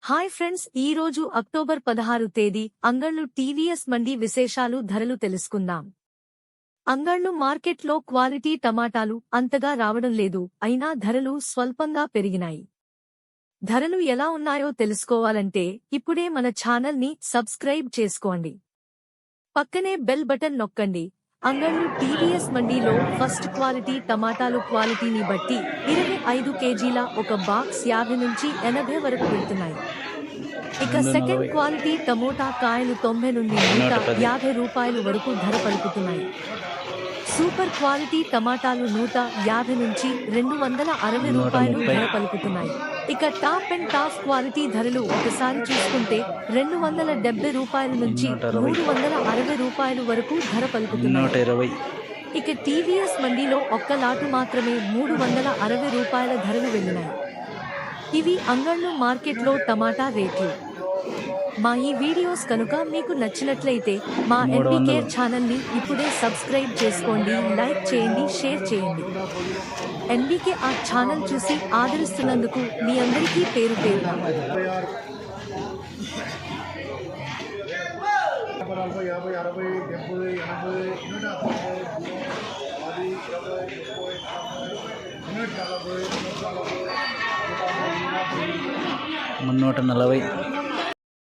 Hi friends, ఈ రోజు October 16 తేదీ అంగళ్ళు టీవీఎస్ మండి విశేషాలు ధరలు తెలుసుకుందాం. అంగళ్ళు మార్కెట్లో క్వాలిటీ టమాటాలు అంతగా రావడం లేదు, అయినా ధరలు స్వల్పంగా పెరిగినాయి. ధరలు ఎలా ఉన్నాయో తెలుసుకోవాలంటే ఇప్పుడే మన ఛానల్ని సబ్స్క్రైబ్ చేసుకోండి. పక్కనే బెల్ బటన్ నొక్కండి. అంగళ్ళు టీవీఎస్ మండీలో ఫస్ట్ క్వాలిటీ టమాటాలు క్వాలిటీని బట్టి 25 కేజీల ఒక బాక్స్ 50 నుంచి 80 వరకు వెళ్తున్నాయి. ఇక సెకండ్ క్వాలిటీ టమోటా కాయలు 90 నుండి 150 రూపాయలు వరకు ధర పలుకుతున్నాయి. సూపర్ క్వాలిటీ టమాటాలు 150 నుంచి 260 రూపాయలు ధర పలుకుతున్నాయి. ఇక టాప్ అండ్ టాప్ క్వాలిటీ ధరలు ఒకసారి చూసుకుంటే 270 రూపాయల నుంచి 360 రూపాయలు వరకు ధర పలుకుతున్నాయి. ఇక టీవీఎస్ మండీలో ఒక్క లాటు మాత్రమే 360 రూపాయల ధరలు వెళ్ళినాయి. ఇవి అంగళ్ళు మార్కెట్లో టమాటా రేట్లు. మా ఈ వీడియోస్ కనుక మీకు నచ్చినట్లయితే మా ఎన్బీకే ఛానల్ని ఇప్పుడే సబ్స్క్రైబ్ చేసుకోండి, లైక్ చేయండి, షేర్ చేయండి. ఎన్బీకే ఆ ఛానల్ చూసి ఆదరిస్తున్నందుకు మీ అందరికీ పేరు పేరున మున్నూట 40